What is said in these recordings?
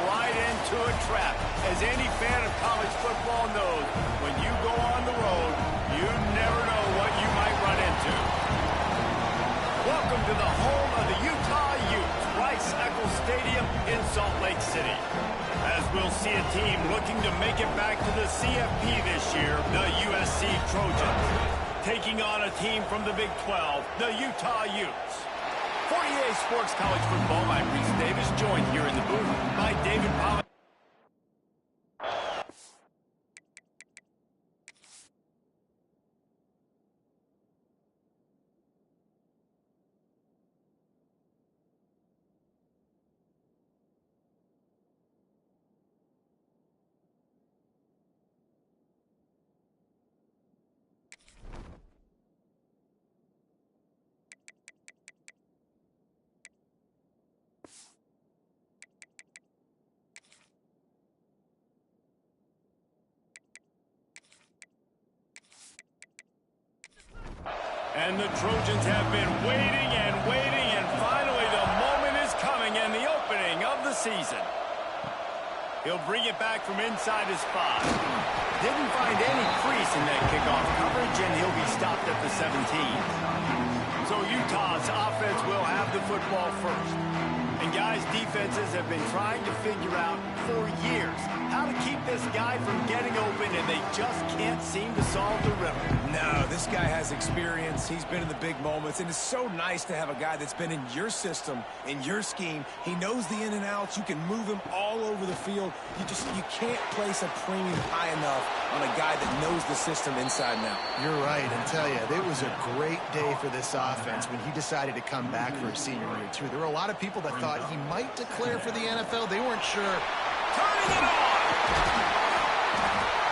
right into a trap. As any fan of college football knows, when you go on the road, you never know what you might run into. Welcome to the home of the Utah Utes, Rice-Eccles Stadium in Salt Lake City. As we'll see a team looking to make it back to the CFP this year, the USC Trojans, taking on a team from the Big 12, the Utah Utes. For EA Sports College Football, I'm Reese Davis, joined here in the booth by David Pollock. And the Trojans have been waiting, and finally the moment is coming and the opening of the season. He'll bring it back from inside his 5. Didn't find any crease in that kickoff coverage, and he'll be stopped at the 17. So Utah's offense will have the football first. And guys, defenses have been trying to figure out for years how to keep this guy from getting open, and they just can't seem to solve the riddle. No, this guy has experience. He's been in the big moments, and it's so nice to have a guy that's been in your system, in your scheme. He knows the in and outs. You can move him all over the field. You can't place a premium high enough on a guy that knows the system inside and out. You're right, and tell you, it was a great day for this offense when he decided to come back for his senior year, too. There were a lot of people that thought he might declare for the NFL. They weren't sure. Turning it on!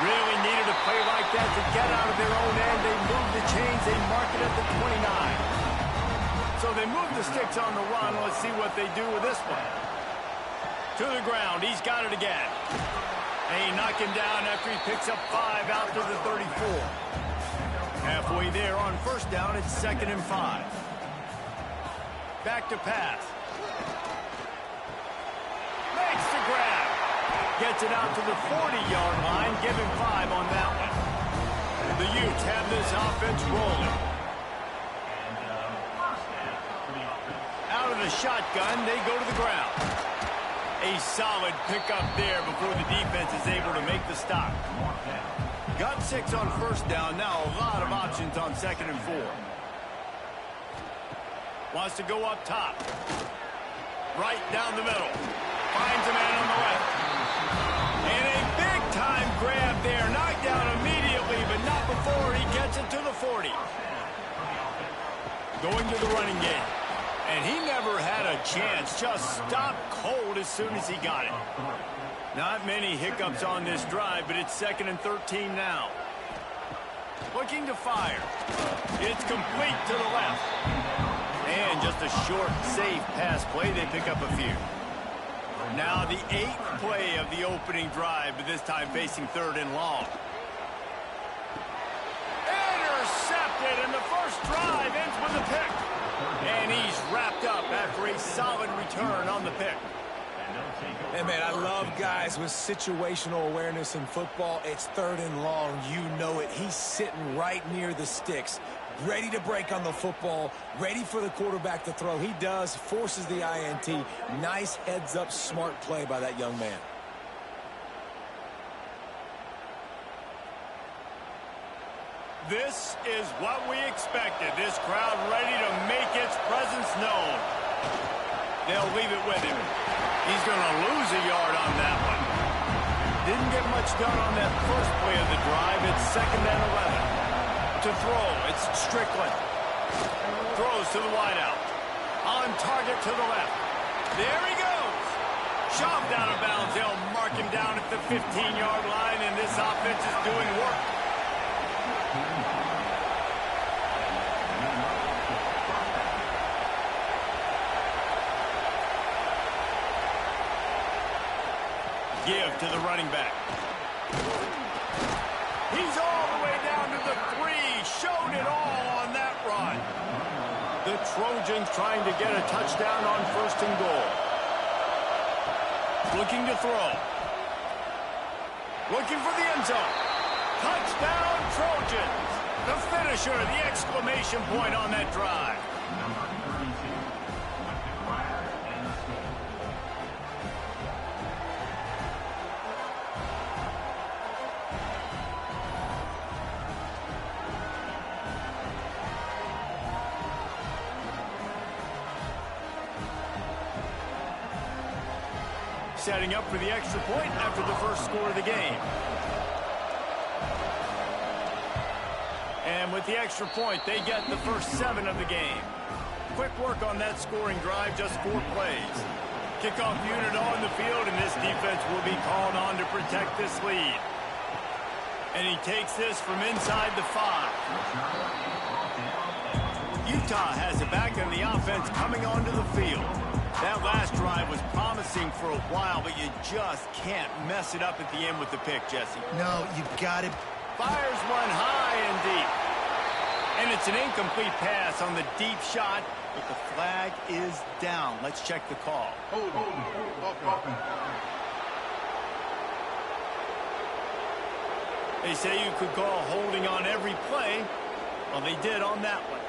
Really needed a play like that to get out of their own end. They move the chains. They mark it at the 29. So they move the sticks on the run. Let's see what they do with this one. To the ground. He's got it again. And he knocked him down after he picks up 5 out to the 34. Halfway there on first down. It's 2nd and 5. Back to pass. Makes the grab. Gets it out to the 40-yard line. Give him 5 on that one. The Utes have this offense rolling. Out of the shotgun, they go to the ground. A solid pickup there before the defense is able to make the stop. Got 6 on first down. Now a lot of options on 2nd and 4. Wants to go up top. Right down the middle. Finds a man on the left. And a big-time grab there. Knocked down immediately, but not before he gets it to the 40. Going to the running game. And he never had a chance. Just stopped cold as soon as he got it. Not many hiccups on this drive, but it's 2nd and 13 now. Looking to fire. It's complete to the left. And just a short, safe pass play. They pick up a few. Now the 8th play of the opening drive, but this time facing 3rd and long. Intercepted, and the first drive ends with a pick. And he's wrapped up after a solid return on the pick. Hey, man, I love guys with situational awareness in football. It's 3rd and long. You know it. He's sitting right near the sticks, ready to break on the football, ready for the quarterback to throw. He does, forces the INT. Nice heads-up, smart play by that young man. This is what we expected. This crowd ready to make its presence known. They'll leave it with him. He's going to lose a yard on that one. Didn't get much done on that first play of the drive. It's 2nd and 11. To throw, it's Strickland. Throws to the wideout. On target to the left. There he goes. Shoved out of bounds. They'll mark him down at the 15-yard line, and this offense is doing work. Give to the running back. He's all the way down to the 3. Showed it all on that run. The Trojans trying to get a touchdown on 1st and goal. Looking to throw. Looking for the end zone. Touchdown, Trojans. The finisher, the exclamation point on that drive. Setting up for the extra point after the first score of the game. And with the extra point, they get the first 7 of the game. Quick work on that scoring drive, just 4 plays. Kickoff unit on the field, and this defense will be called on to protect this lead. And he takes this from inside the 5. Utah has it back, and the offense coming onto the field. That last drive was promising for a while, but you just can't mess it up at the end with the pick, Jesse. No, you got it. Fires one high and deep. And it's an incomplete pass on the deep shot, but the flag is down. Let's check the call. They say you could call holding on every play. Well, they did on that one.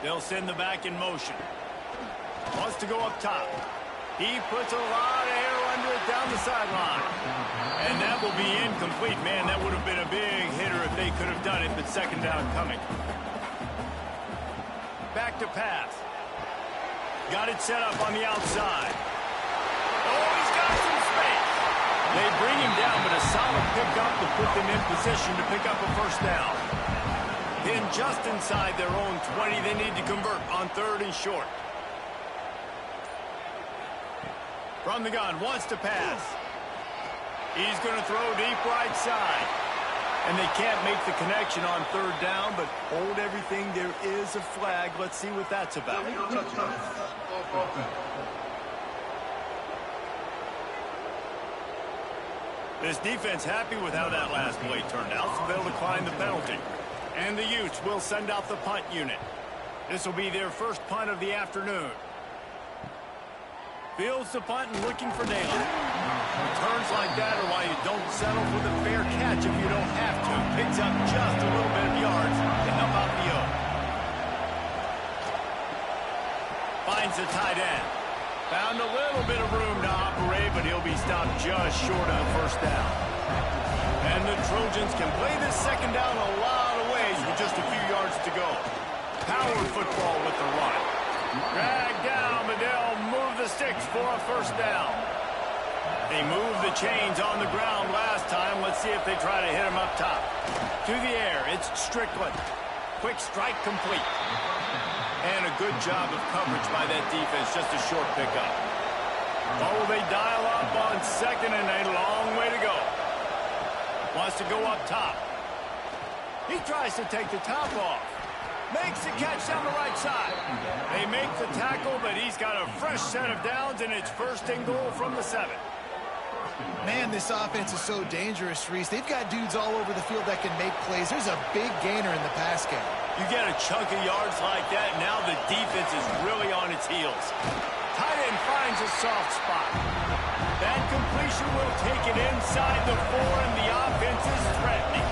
They'll send the back in motion. Wants to go up top. He puts a lot of air under it down the sideline. And that will be incomplete. Man, that would have been a big hitter if they could have done it, but second down coming. Back to pass. Got it set up on the outside. Oh, he's got some space. They bring him down, but a solid pickup to put them in position to pick up a first down. Then just inside their own 20, they need to convert on 3rd and short. From the gun, wants to pass. He's going to throw deep right side. And they can't make the connection on 3rd down, but hold everything. There is a flag. Let's see what that's about. This defense happy with how that last play turned out, so they'll decline the penalty. And the Utes will send out the punt unit. This will be their first punt of the afternoon. Fields the punt and looking for daylight. Returns like that are why you don't settle for the fair catch if you don't have to. Picks up just a little bit of yards to help out the O. Finds the tight end. Found a little bit of room to operate, but he'll be stopped just short of the first down. And the Trojans can play this second down a lot of ways with just a few yards to go. Power football with the run. Drag down, but they'll move the sticks for a first down. They moved the chains on the ground last time. Let's see if they try to hit him up top. To the air, it's Strickland. Quick strike complete. And a good job of coverage by that defense, just a short pickup. Or will they dial up on 2nd and a long way to go? Wants to go up top. He tries to take the top off. Makes the catch down the right side. They make the tackle, but he's got a fresh set of downs, and it's 1st and goal from the 7. Man, this offense is so dangerous, Reese. They've got dudes all over the field that can make plays. There's a big gainer in the pass game. You get a chunk of yards like that, now the defense is really on its heels. Tight end finds a soft spot. That completion will take it inside the 4, and the offense is threatening.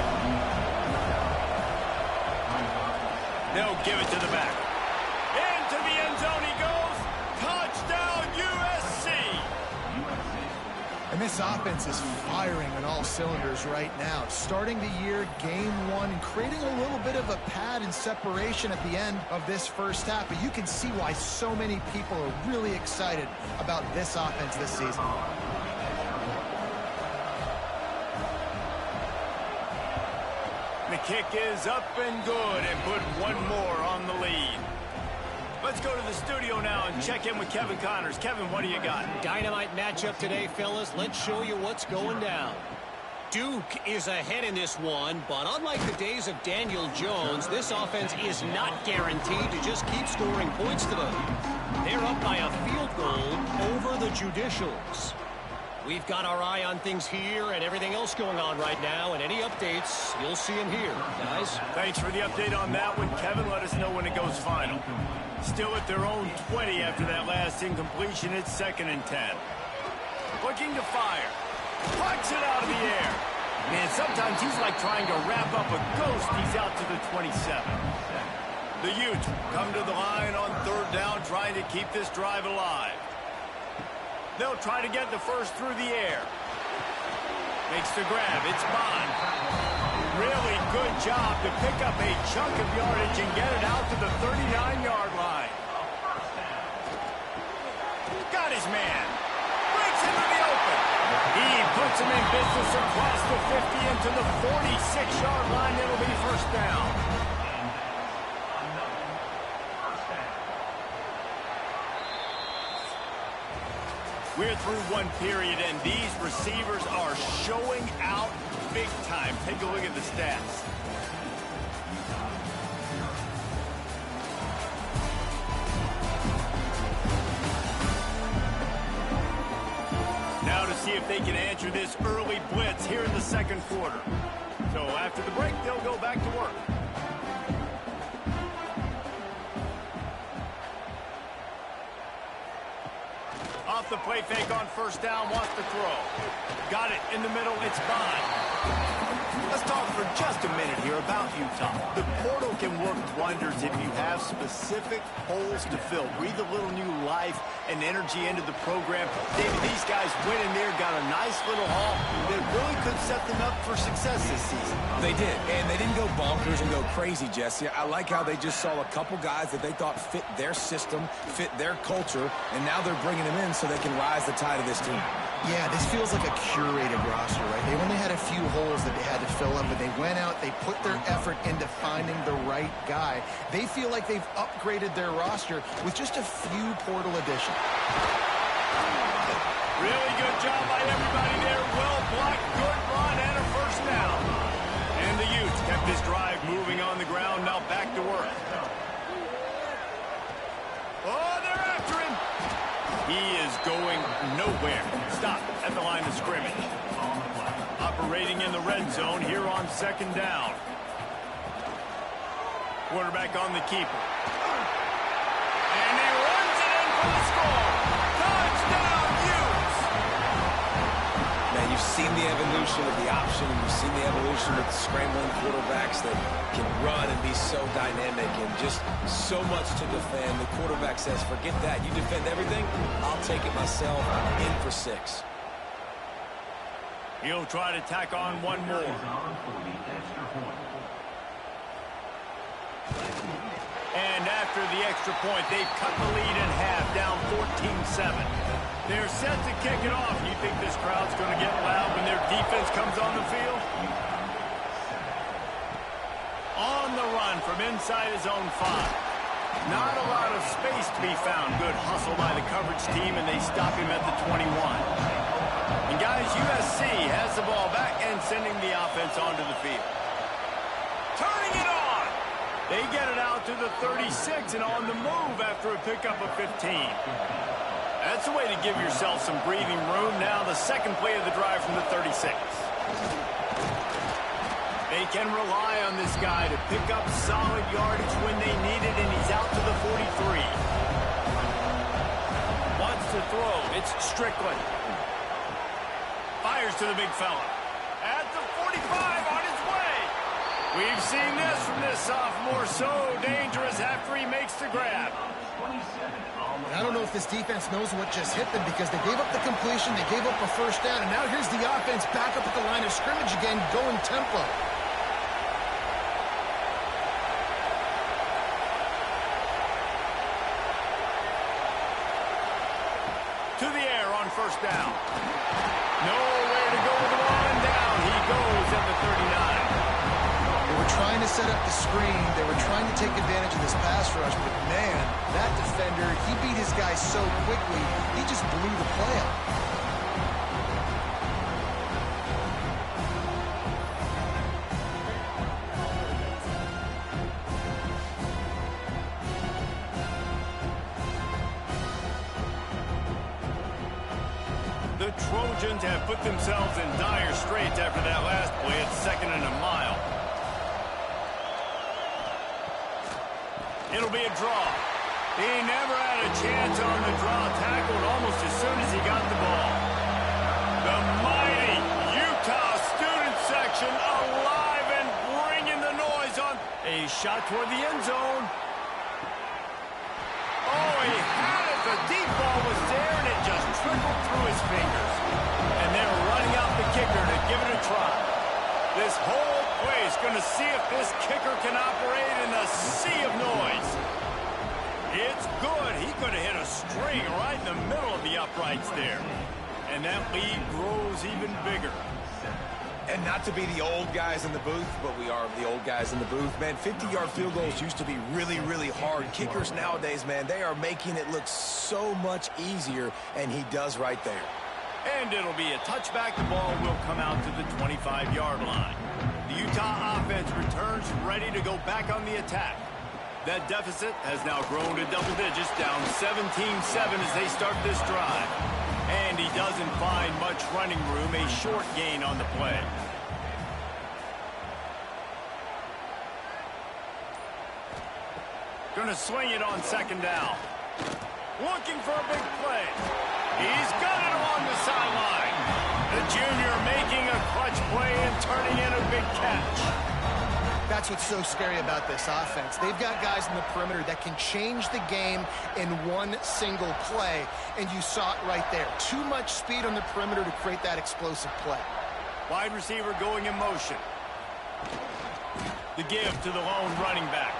They'll give it to the back. Into the end zone he goes. Touchdown, USC. And this offense is firing on all cylinders right now. Starting the year, game 1, and creating a little bit of a pad and separation at the end of this first half. But you can see why so many people are really excited about this offense this season. The kick is up and good, and put one more on the lead. Let's go to the studio now and check in with Kevin Connors. Kevin, what do you got? Dynamite matchup today, fellas. Let's show you what's going down. Duke is ahead in this one, but unlike the days of Daniel Jones, this offense is not guaranteed to just keep scoring points today. They're up by a field goal over the Judicials. We've got our eye on things here and everything else going on right now, and any updates, you'll see them here, guys. Thanks for the update on that one, Kevin. Let us know when it goes final. Still at their own 20 after that last incompletion. It's 2nd and 10. Looking to fire. Punch it out of the air. Man, sometimes he's like trying to wrap up a ghost. He's out to the 27. The Utes come to the line on 3rd down, trying to keep this drive alive. They'll try to get the first through the air. Makes the grab. It's Bond. Really good job to pick up a chunk of yardage and get it out to the 39-yard line. Got his man. Breaks into the open. He puts him in business across the 50 into the 46-yard line. It'll be 1st down. We're through one period, and these receivers are showing out big time. Take a look at the stats. Now to see if they can answer this early blitz here in the 2nd quarter. So after the break, they'll go back to work. Off the play fake on 1st down, wants to throw. Got it in the middle, it's Bond. Let's talk for just a minute here about Utah. The portal can work wonders if you have specific holes to fill. Breathe a little new life and energy into the program. David, these guys went in there, got a nice little haul that really could set them up for success this season. They did, and they didn't go bonkers and go crazy, Jesse. I like how they just saw a couple guys that they thought fit their system, fit their culture, and now they're bringing them in so they can rise the tide of this team. Yeah, this feels like a curated roster, right? They only had a few holes that they had to fill up, but they went out, they put their effort into finding the right guy. They feel like they've upgraded their roster with just a few portal additions. Really good job by everybody there. Well blocked, good run, and a 1st down. And the Utes kept this drive moving on the ground, now back to work. Oh, they're after him. He is going nowhere. Stop at the line of scrimmage. Operating in the red zone here on 2nd down. Quarterback on the keeper. And he runs it in for the score. Touchdown, Utes! Man, you've seen the evolution of the option, and you've seen the evolution of the scrambling quarterbacks that can run and be so dynamic and just so much to defend. The quarterback says, forget that. You defend everything, I'll take it myself. In for 6. He'll try to tack on one more. And after the extra point, they've cut the lead in half, down 14-7. They're set to kick it off. You think this crowd's going to get loud when their defense comes on the field? On the run from inside his own 5. Not a lot of space to be found. Good hustle by the coverage team, and they stop him at the 21. And guys, USC has the ball back and sending the offense onto the field. Turning it on. They get it out to the 36 and on the move after a pickup of 15. That's a way to give yourself some breathing room. Now the 2nd play of the drive from the 36. They can rely on this guy to pick up solid yardage when they need it, and he's out to the 43. Wants to throw. It's Strickland. Fires to the big fella. At the 45 on his way. We've seen this from this sophomore. So dangerous after he makes the grab. I don't know if this defense knows what just hit them because they gave up the completion, they gave up a 1st down, and now here's the offense back up at the line of scrimmage again, going tempo. To the air on 1st down. Nowhere to go with the ball, and down he goes at the 39. They were trying to set up the screen. They were trying to take advantage of this pass rush, but man, that defender, he beat his guy so quickly, he just blew the play up. The Trojans have put themselves in dire straits after that last play at 2nd and a mile. It'll be a draw. He never had a chance on the draw. Tackled almost as soon as he got the ball. The mighty Utah student section alive and bringing the noise on. A shot toward the end zone. Oh, he had it. The deep ball was there, and it just trickled through his fingers. And they're running out the kicker to give it a try. This whole place going to see if this kicker can operate in the sea of noise. It's good. He could have hit a string right in the middle of the uprights there. And that lead grows even bigger. And not to be the old guys in the booth, but we are the old guys in the booth. Man, 50-yard field goals used to be really, really hard. Kickers nowadays, man, they are making it look so much easier, and he does right there. And it'll be a touchback. The ball will come out to the 25-yard line. The Utah offense returns ready to go back on the attack. That deficit has now grown to double digits, down 17-7 as they start this drive. And he doesn't find much running room, a short gain on the play. Going to swing it on 2nd down. Looking for a big play. He's got it along the sideline. The junior making a clutch play and turning in a big catch. That's what's so scary about this offense. They've got guys in the perimeter that can change the game in one single play, and you saw it right there. Too much speed on the perimeter to create that explosive play. Wide receiver going in motion. The give to the lone running back.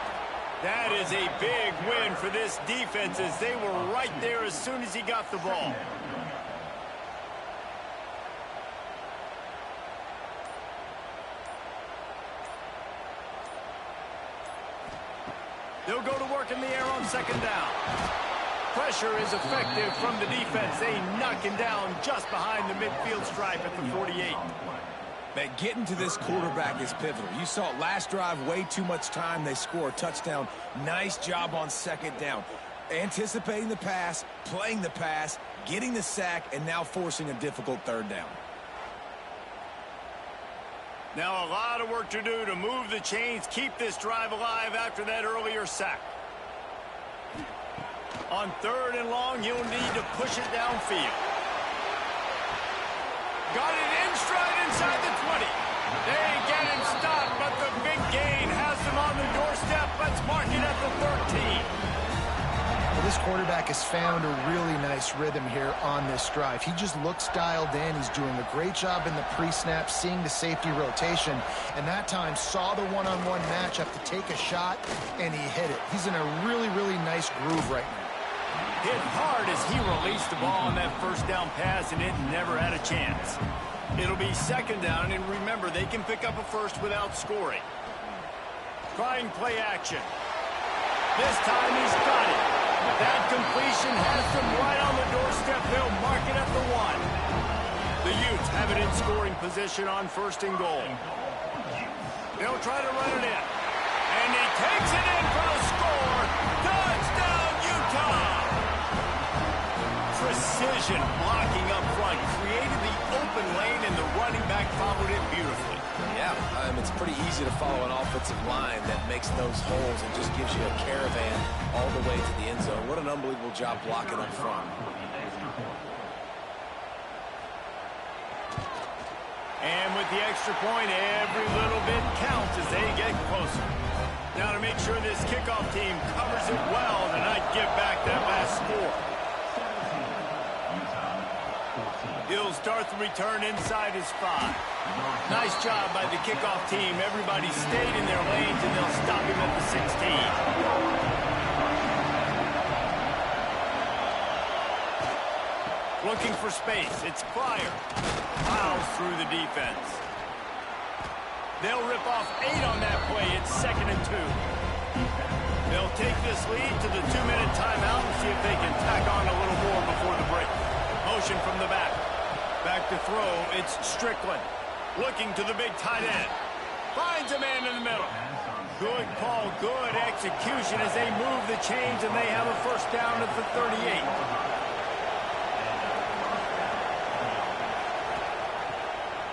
That is a big win for this defense as they were right there as soon as he got the ball. They'll go to work in the air on 2nd down. Pressure is effective from the defense. They knock him down just behind the midfield stripe at the 48. Man, getting to this quarterback is pivotal. You saw it last drive, way too much time. They score a touchdown. Nice job on 2nd down. Anticipating the pass, playing the pass, getting the sack, and now forcing a difficult 3rd down. Now a lot of work to do to move the chains, keep this drive alive after that earlier sack. On 3rd and long, he'll need to push it downfield. Got it in stride inside the 20. They get him stopped, but the big gain has him on the doorstep. Let's mark it at the 13. Well, this quarterback has found a really nice rhythm here on this drive. He just looks dialed in. He's doing a great job in the pre-snap, seeing the safety rotation, and that time saw the one-on-one matchup to take a shot, and he hit it. He's in a really, really nice groove right now. Hit hard as he released the ball on that 1st down pass, and it never had a chance. It'll be 2nd down, and remember, they can pick up a first without scoring. Trying play action. This time he's got it. That completion has them right on the doorstep. They'll mark it at the 1. The Utes have it in scoring position on 1st and goal. They'll try to run it in. And he takes it in for the score. Touchdown, Utah! Precision blocking up front created the open lane, and the running back followed it beautifully. Yeah, it's pretty easy to follow an offensive line that makes those holes and just gives you a caravan all the way to the end zone. What an unbelievable job blocking up front. And with the extra point, every little bit counts as they get closer. Now to make sure this kickoff team covers it well to not give back that last score. He'll start the return inside his 5. Nice job by the kickoff team. Everybody stayed in their lanes, and they'll stop him at the 16. Looking for space. It's Pryor. Miles through the defense. They'll rip off 8 on that play. It's 2nd and 2. They'll take this lead to the 2-minute timeout and see if they can tack on a little more before the break. Motion from the back. Back to throw, it's Strickland. Looking to the big tight end. Finds a man in the middle. Good call, good execution as they move the chains, and they have a 1st down at the 38.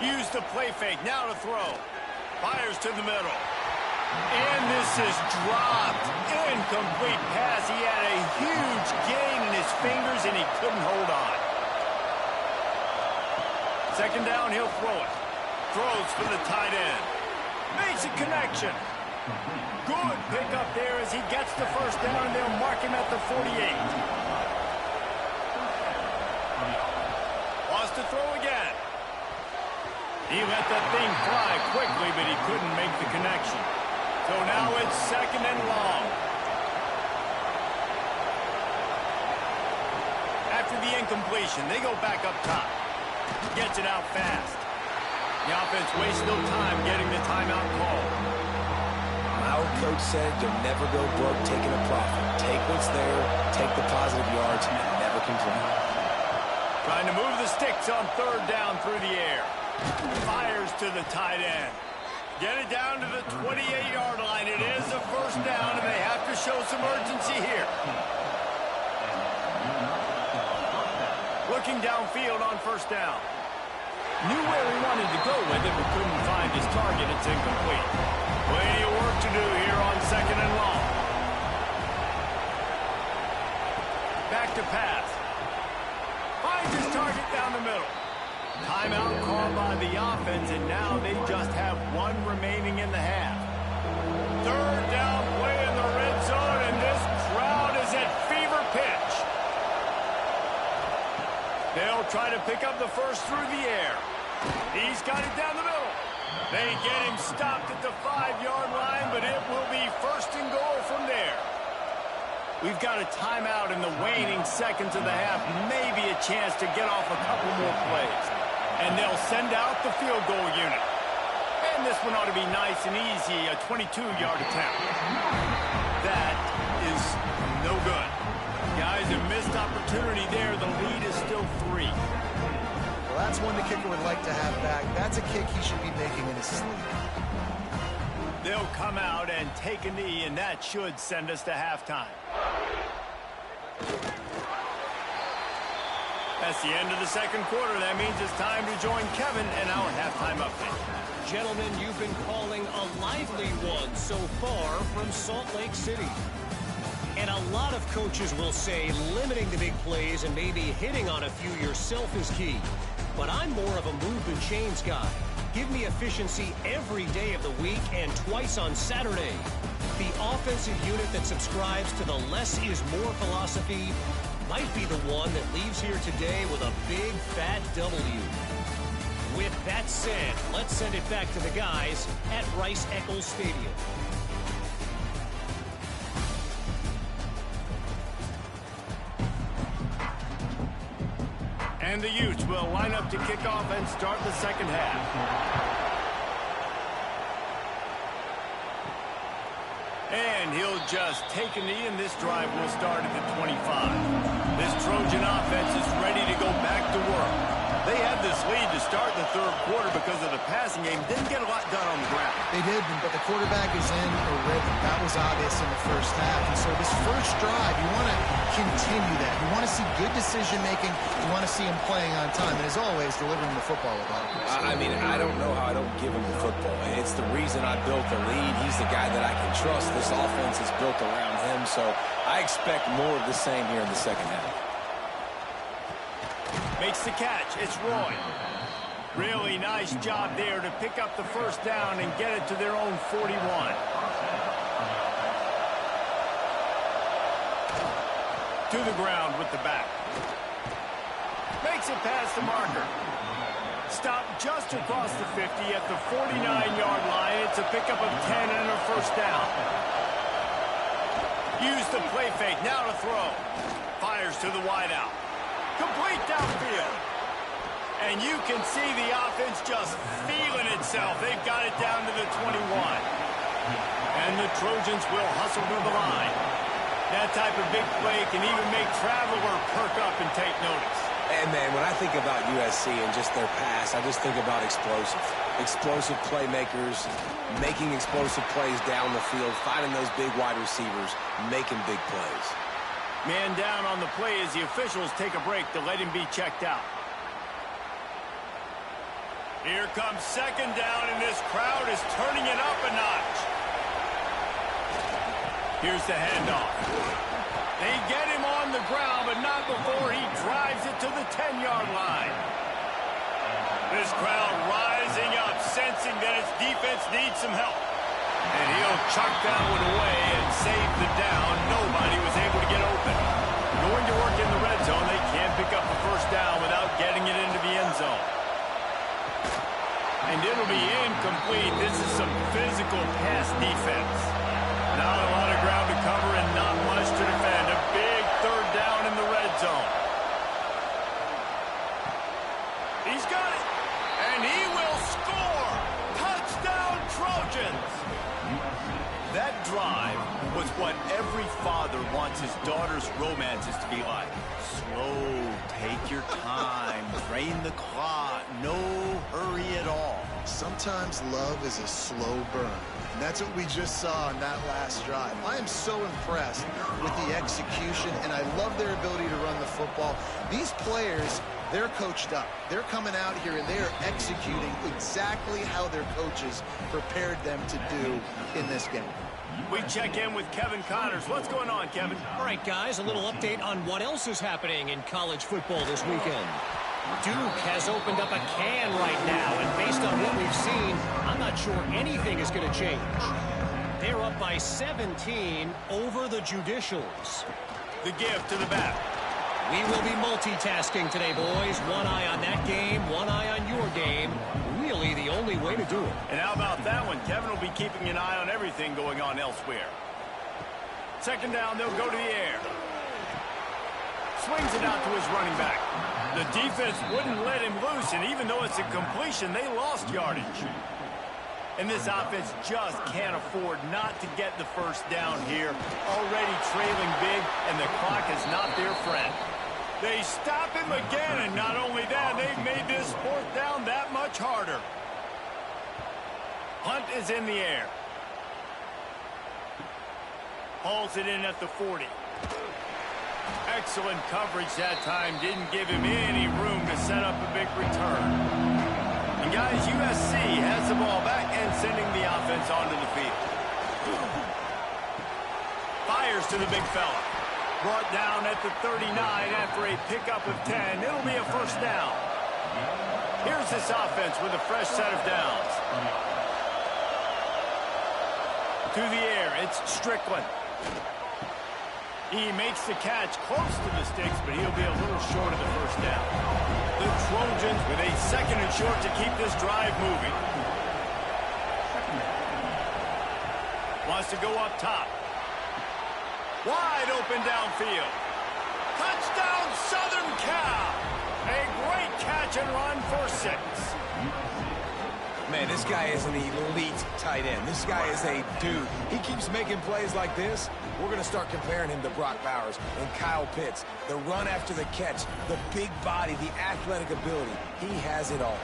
Use the play fake, now to throw. Fires to the middle. And this is dropped. Incomplete pass. He had a huge gain in his fingers, and he couldn't hold on. Second down, he'll throw it. Throws for the tight end. Makes a connection. Good pickup there as he gets the first down, and they'll mark him at the 48. Wants to throw again. He let that thing fly quickly, but he couldn't make the connection. So now it's second and long. After the incompletion, they go back up top. Gets it out fast. The offense wastes no time getting the timeout call. Our coach said you'll never go broke taking a profit. Take what's there, take the positive yards, and never complain. Trying to move the sticks on third down through the air. Fires to the tight end. Get it down to the 28-yard line. It is a first down, and they have to show some urgency here. Looking downfield on first down. Knew where he wanted to go with it, but couldn't find his target. It's incomplete. Plenty of work to do here on second and long. Back to pass. Finds his target down the middle. Timeout called by the offense, and now they just have one remaining in the half. Third down play in the red zone, and this crowd is at fever pitch. They'll try to pick up the first through the air. He's got it down the middle. They get him stopped at the 5-yard line, but it will be first and goal from there. We've got a timeout in the waning seconds of the half, maybe a chance to get off a couple more plays. And they'll send out the field goal unit. And this one ought to be nice and easy, a 22-yard attempt. That is no good. Guys, a missed opportunity there. The lead is still 3. Well, that's one the kicker would like to have back. That's a kick he should be making in his sleep. They'll come out and take a knee, and that should send us to halftime. That's the end of the second quarter. That means it's time to join Kevin and our halftime update. Gentlemen, you've been calling a lively one so far from Salt Lake City. And a lot of coaches will say limiting the big plays and maybe hitting on a few yourself is key. But I'm more of a move and chains guy. Give me efficiency every day of the week and twice on Saturday. The offensive unit that subscribes to the less is more philosophy might be the one that leaves here today with a big fat W. With that said, let's send it back to the guys at Rice-Eccles Stadium. And the Utes will line up to kick off and start the second half. And he'll just take a knee, and this drive will start at the 25. This Trojan offense is ready to go back to work. They had this lead to start the third quarter because of the passing game. Didn't get a lot done on the ground. They did, but the quarterback is in a rhythm. That was obvious in the first half. And so this first drive, you want to continue that. You want to see good decision-making. You want to see him playing on time. And as always, delivering the football without a I mean, I don't know how I don't give him the football. It's the reason I built the lead. He's the guy that I can trust. This offense is built around him, so I expect more of the same here in the second half. Makes the catch. It's Roy. Really nice job there to pick up the first down and get it to their own 41. To the ground with the back. Makes it past the marker. Stopped just across the 50 at the 49-yard line. It's a pickup of 10 and a first down. Use the play fake. Now to throw. Fires to the wideout. Complete downfield. And you can see the offense just feeling itself. They've got it down to the 21. And the Trojans will hustle to the line. That type of big play can even make Traveler perk up and take notice. And, man, when I think about USC and just their pass, I just think about explosive. Explosive playmakers, making explosive plays down the field, finding those big wide receivers, making big plays. Man down on the play as the officials take a break to let him be checked out. Here comes second down, and this crowd is turning it up a notch. Here's the handoff. They get him on the ground, but not before he drives it to the 10-yard line. This crowd rising up, sensing that its defense needs some help. And he'll chuck that one away and save the down. Nobody was able to get open. Going to work in the red zone, they can't pick up the first down without getting it into the end zone. And it'll be incomplete. This is some physical pass defense. Not a lot of ground to cover and not much to defend. A big third down in the red zone. He's got it. And he will score. Touchdown, Trojans. That drive was what every father wants his daughter's romances to be like. Slow, take your time, drain the clock, no hurry at all. Sometimes love is a slow burn, and that's what we just saw on that last drive. I am so impressed with the execution, and I love their ability to run the football. These players, they're coached up. They're coming out here, and they are executing exactly how their coaches prepared them to do in this game. We check in with Kevin Connors. What's going on, Kevin? All right, guys, a little update on what else is happening in college football this weekend. Duke has opened up a can right now, and based on what we've seen, I'm not sure anything is going to change. They're up by 17 over the Judicials. The give to the back. We will be multitasking today, boys. One eye on that game, one eye on your game. Really the only way to do it. And how about that one? Kevin will be keeping an eye on everything going on elsewhere. Second down, they'll go to the air. Swings it out to his running back. The defense wouldn't let him loose, and even though it's a completion, they lost yardage. And this offense just can't afford not to get the first down here. Already trailing big, and the clock is not their friend. They stop him again, and not only that, they've made this fourth down that much harder. Hunt is in the air. Hauls it in at the 40. Excellent coverage that time. Didn't give him any room to set up a big return. And guys, USC has the ball back and sending the offense onto the field. Fires to the big fella. Brought down at the 39 after a pickup of 10. It'll be a first down. Here's this offense with a fresh set of downs. To the air, it's Strickland. He makes the catch close to the sticks, but he'll be a little short of the first down. The Trojans with a second and short to keep this drive moving. Wants to go up top. Wide open downfield. Touchdown, Southern Cal. A great catch and run for 6. Man, this guy is an elite tight end. This guy is a dude. He keeps making plays like this. We're going to start comparing him to Brock Bowers and Kyle Pitts. The run after the catch, the big body, the athletic ability. He has it all.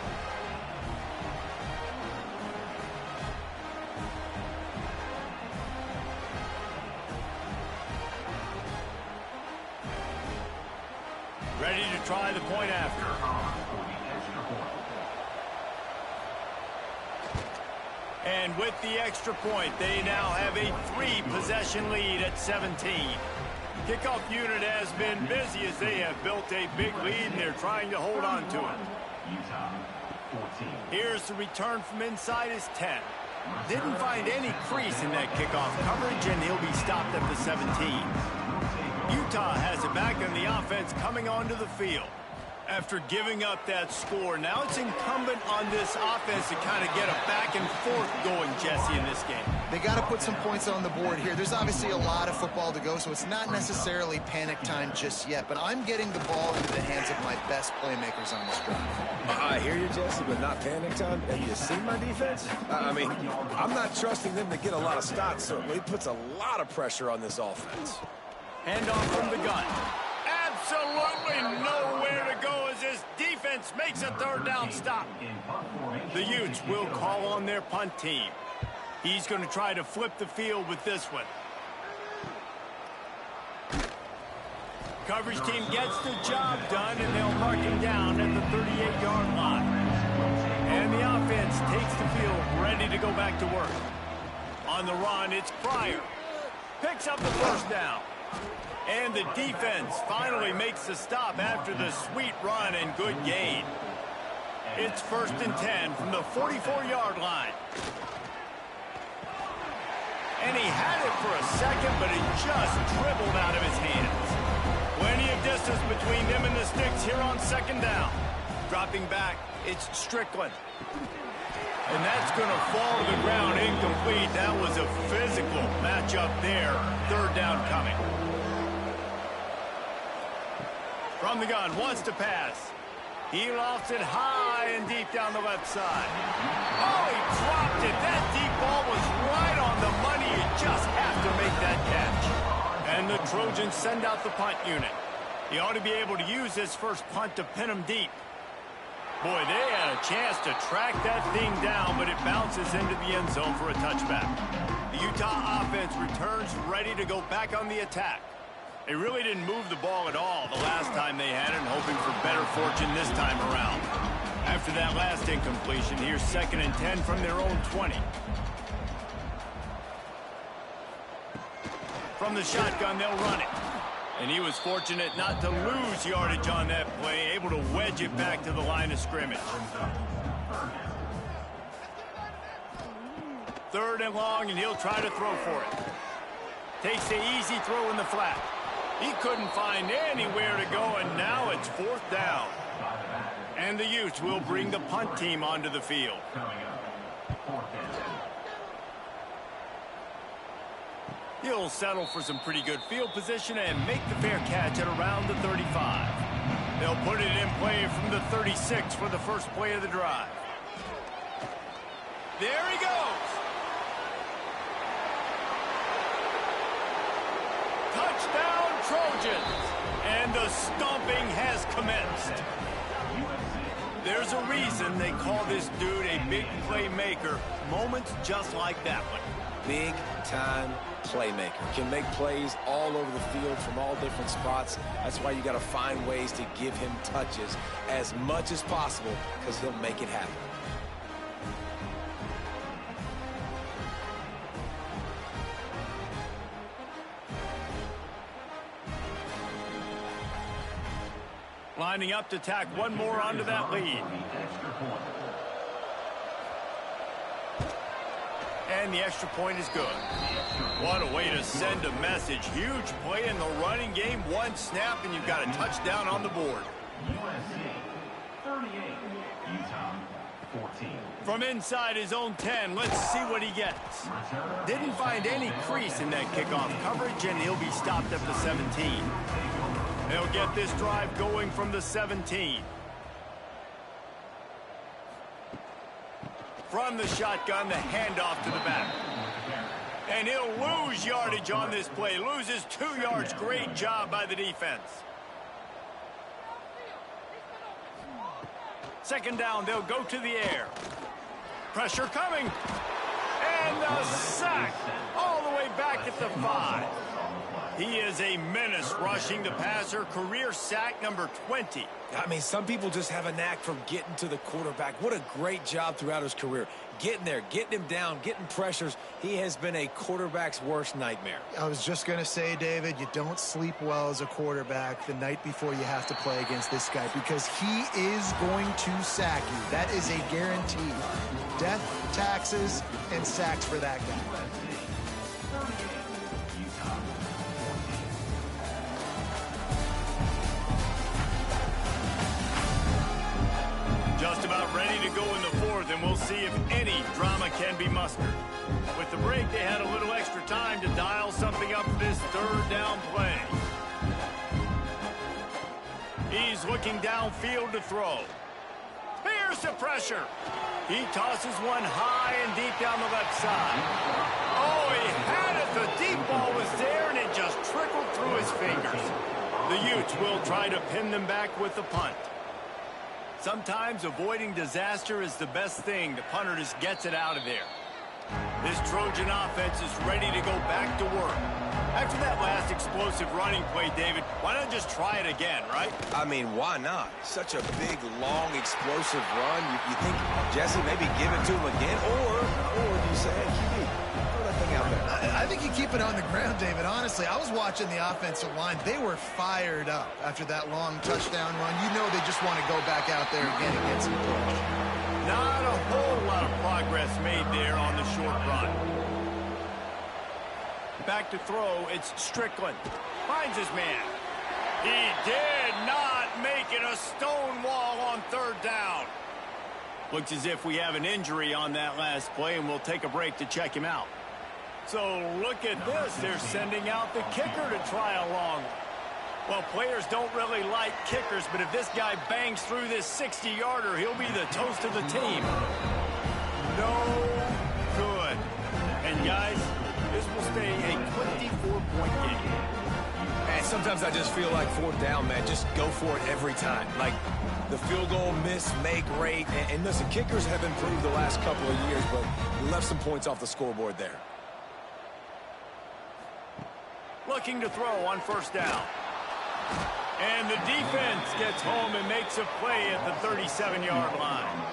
Ready to try the point after. And with the extra point, they now have a 3-possession lead at 17. Kickoff unit has been busy as they have built a big lead, and they're trying to hold on to it. Here's the return from inside his 10. Didn't find any crease in that kickoff coverage, and he'll be stopped at the 17. Utah has it back, and the offense coming onto the field. After giving up that score, now it's incumbent on this offense to kind of get a back and forth going, Jesse, in this game. They got to put some points on the board here. There's obviously a lot of football to go, so it's not necessarily panic time just yet, but I'm getting the ball into the hands of my best playmakers on this drive. I hear you, Jesse, but not panic time. Have you seen my defense? I mean, I'm not trusting them to get a lot of stops, so it puts a lot of pressure on this offense. Handoff from the gun. Absolutely nowhere to go as this defense makes a third down stop. The Utes will call on their punt team. He's going to try to flip the field with this one. Coverage team gets the job done, and they'll mark him down at the 38-yard line. And the ready to go back to work. On the run, it's Pryor. Picks up the first down. And the defense finally makes the stop after the sweet run and good gain. It's 1st and 10 from the 44-yard line. And he had it for a second, but it just dribbled out of his hands. Plenty of distance between them and the sticks here on 2nd down. Dropping back, it's Strickland. And that's going to fall to the ground incomplete. That was a physical matchup there. 3rd down coming. From the gun, wants to pass. He lofts it high and deep down the left side. Oh, he dropped it. That deep ball was right on the money. You just have to make that catch. And the Trojans send out the punt unit. He ought to be able to use this first punt to pin him deep. Boy, they had a chance to track that thing down, but it bounces into the end zone for a touchback. The Utah offense returns ready to go back on the attack. They really didn't move the ball at all the last time they had it, hoping for better fortune this time around. After that last incompletion, here's 2nd and 10 from their own 20. From the shotgun, they'll run it. And he was fortunate not to lose yardage on that play, able to wedge it back to the line of scrimmage. 3rd and long, and he'll try to throw for it. Takes the easy throw in the flat. He couldn't find anywhere to go, and now it's 4th down. And the Utes will bring the punt team onto the field. He'll settle for some pretty good field position and make the fair catch at around the 35. They'll put it in play from the 36 for the first play of the drive. There he goes. Touchdown, Trojans. And the stomping has commenced. There's a reason they call this dude a big playmaker. Moments just like that one. Big-time playmaker. Can make plays all over the field from all different spots. That's why you got to find ways to give him touches as much as possible, because he'll make it happen. Lining up to tack one more onto that lead. And the extra point is good. What a way to send a message. Huge play in the running game. One snap, and you've got a touchdown on the board. USC 38, Utah 14. From inside his own 10, let's see what he gets. Didn't find any crease in that kickoff coverage, and he'll be stopped at the 17. They'll get this drive going from the 17. From the shotgun, the handoff to the back. And he'll lose yardage on this play. Loses 2 yards. Great job by the defense. 2nd down, they'll go to the air. Pressure coming. And a sack all the way back at the 5. He is a menace rushing the passer. Career sack number 20. I mean, some people just have a knack for getting to the quarterback. What a great job throughout his career. Getting there, getting him down, getting pressures. He has been a quarterback's worst nightmare. I was just going to say, David, you don't sleep well as a quarterback the night before you have to play against this guy, because he is going to sack you. That is a guarantee. Death, taxes, and sacks for that guy. Just about ready to go in the 4th, and we'll see if any drama can be mustered. With the break, they had a little extra time to dial something up for this 3rd down play. He's looking downfield to throw. Here's the pressure. He tosses one high and deep down the left side. Oh, he had it. The deep ball was there, and it just trickled through his fingers. The Utes will try to pin them back with the punt. Sometimes avoiding disaster is the best thing. The punter just gets it out of there. This Trojan offense is ready to go back to work. After that last explosive running play, David, why not just try it again, right? I mean, why not? Such a big, long, explosive run. You think, Jesse, maybe give it to him again? Or do you say, hey, QB, throw that thing out there? I think you keep it on the ground, David. Honestly, I was watching the offensive line. They were fired up after that long touchdown run. You know they just want to go back out there again and get some push. Not a whole lot of progress made there on the short run. Back to throw, it's Strickland. Finds his man. He did not make it a stone wall on third down. Looks as if we have an injury on that last play, and we'll take a break to check him out. So look at this. They're sending out the kicker to try a long one. Well, players don't really like kickers, but if this guy bangs through this 60-yarder, he'll be the toast of the team. No good. And guys, this will stay a 24-point game. Man, sometimes I just feel like fourth down, man. Just go for it every time. Like the field goal miss, make rate. And listen, kickers have improved the last couple of years, but we left some points off the scoreboard there. Looking to throw on first down. And the defense gets home and makes a play at the 37-yard line.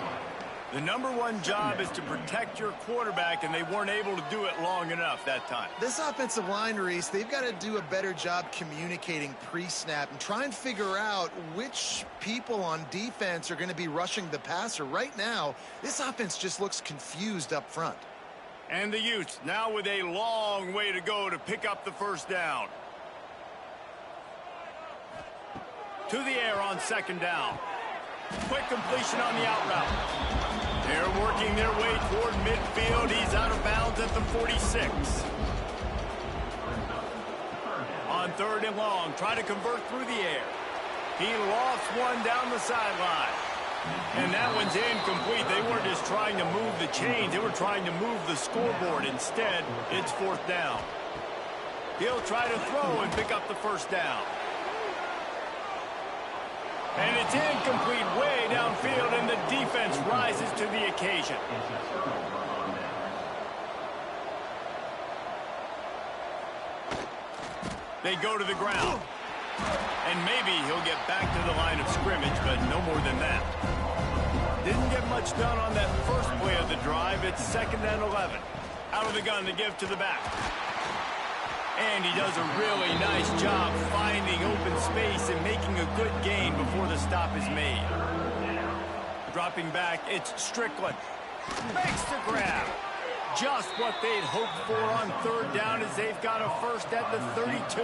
The number one job is to protect your quarterback, and they weren't able to do it long enough that time. This offensive line, Reese, they've got to do a better job communicating pre-snap and try and figure out which people on defense are going to be rushing the passer. Right now, this offense just looks confused up front. And the Utes now with a long way to go to pick up the first down. To the air on second down. Quick completion on the out route. They're working their way toward midfield. He's out of bounds at the 46. On third and long, try to convert through the air. He lost one down the sideline. And that one's incomplete. They weren't just trying to move the chains. They were trying to move the scoreboard. Instead, it's fourth down. He'll try to throw and pick up the first down. And it's incomplete way downfield, and the defense rises to the occasion. They go to the ground. And maybe he'll get back to the line of scrimmage, but no more than that. Didn't get much done on that first play of the drive. It's 2nd and 11. Out of the gun to give to the back. And he does a really nice job finding open space and making a good gain before the stop is made. Dropping back, it's Strickland. Makes the grab. Just what they'd hoped for on third down as they've got a first at the 32.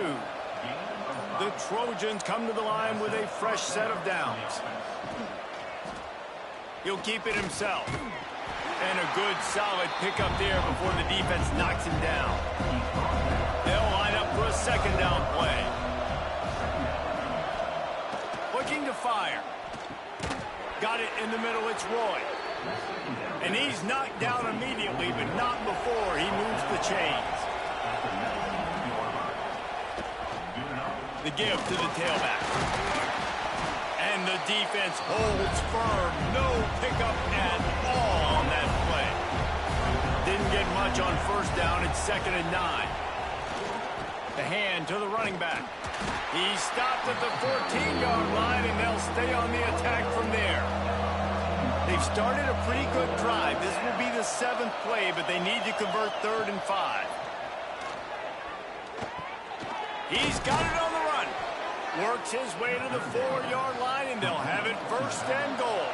The Trojans come to the line with a fresh set of downs. He'll keep it himself. And a good, solid pickup there before the defense knocks him down. They'll line up for a second down play. Looking to fire. Got it in the middle, it's Roy. And he's knocked down immediately, but not before he moves the chains. The give to the tailback. And the defense holds firm. No pickup at all on that play. Didn't get much on first down. It's 2nd and 9. The hand to the running back. He stopped at the 14-yard line, and they'll stay on the attack from there. They've started a pretty good drive. This will be the 7th play, but they need to convert 3rd and 5. He's got it on the run. Works his way to the 4-yard line, and they'll have it 1st and goal.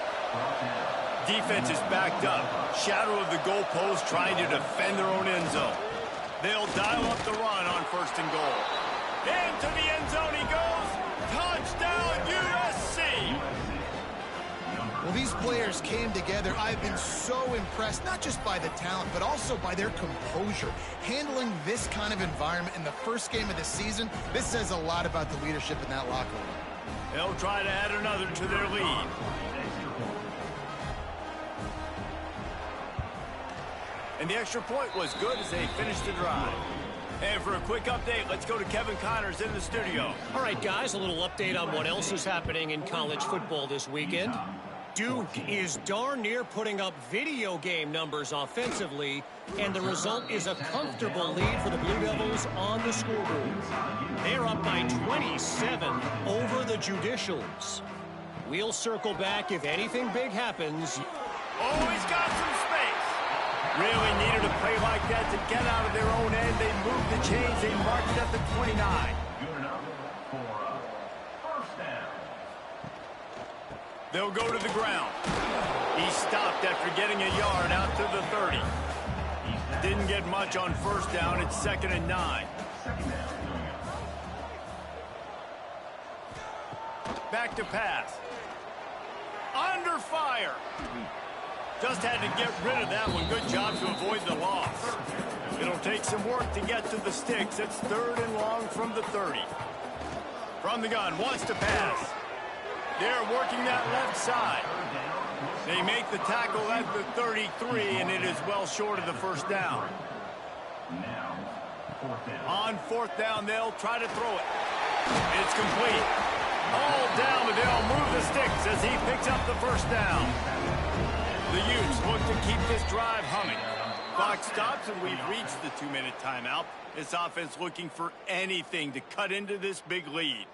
Defense is backed up. Shadow of the goalpost trying to defend their own end zone. They'll dial up the run on 1st and goal. Into the end zone he goes. Touchdown, USC! Well, these players came together. I've been so impressed, not just by the talent, but also by their composure. Handling this kind of environment in the first game of the season, this says a lot about the leadership in that locker room. They'll try to add another to their lead. And the extra point was good as they finished the drive. And for a quick update, let's go to Kevin Connors in the studio. All right, guys, a little update on what else is happening in college football this weekend. Duke is darn near putting up video game numbers offensively, and the result is a comfortable lead for the Blue Devils on the scoreboard. They're up by 27 over the Judicials. We'll circle back if anything big happens. Oh, he's got some space. Really needed a play like that to get out of their own end. They moved the chains. They marked it at the 29. Good enough for a first down. They'll go to the ground. He stopped after getting a yard out to the 30. Didn't get much on first down. It's 2nd and 9. Back to pass. Under fire. Just had to get rid of that one. Good job to avoid the loss. It'll take some work to get to the sticks. It's 3rd and long from the 30. From the gun, wants to pass. They're working that left side. They make the tackle at the 33, and it is well short of the first down. Now, 4th down. On 4th down, they'll try to throw it. It's complete. All down, but they'll move the sticks as he picks up the first down. The Utes look to keep this drive humming. Clock stops, and we've reached the 2-minute timeout. This offense looking for anything to cut into this big lead.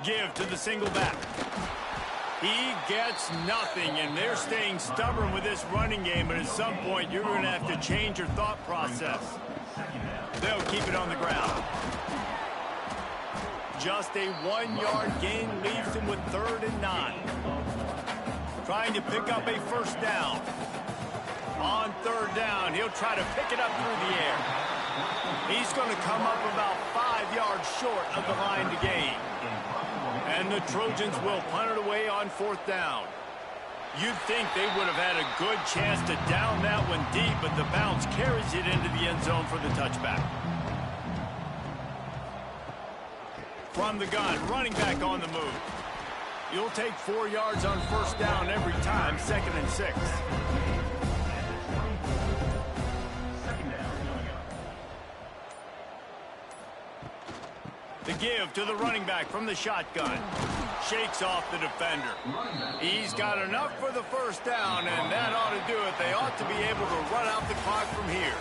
Give to the single back. He gets nothing, and they're staying stubborn with this running game, but at some point you're going to have to change your thought process. They'll keep it on the ground. Just a 1-yard gain leaves him with 3rd and 9. Trying to pick up a first down. On 3rd down, he'll try to pick it up through the air. He's going to come up about 5 yards short of the line to gain. And the Trojans will punt it away on 4th down. You'd think they would have had a good chance to down that one deep, but the bounce carries it into the end zone for the touchback. From the gun, running back on the move. You'll take 4 yards on first down every time, 2nd and 6. The give to the running back from the shotgun. Shakes off the defender. He's got enough for the first down, and that ought to do it. They ought to be able to run out the clock from here.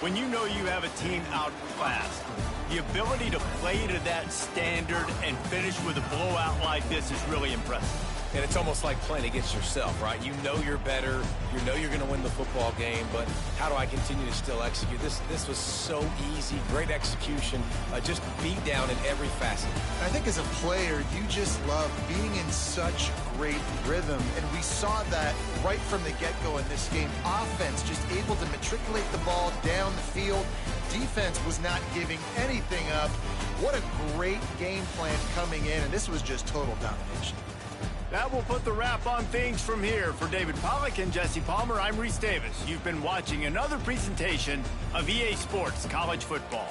When you know you have a team outclassed, the ability to play to that standard and finish with a blowout like this is really impressive. And it's almost like playing against yourself, right? You know you're better. You know you're going to win the football game, but how do I continue to still execute? This was so easy. Great execution. Just beat down in every facet. I think as a player, you just love being in such great rhythm, and we saw that right from the get-go in this game. Offense just able to matriculate the ball down the field. Defense was not giving anything up. What a great game plan coming in, and this was just total domination. That will put the wrap on things from here. For David Pollack and Jesse Palmer, I'm Reese Davis. You've been watching another presentation of EA Sports College Football.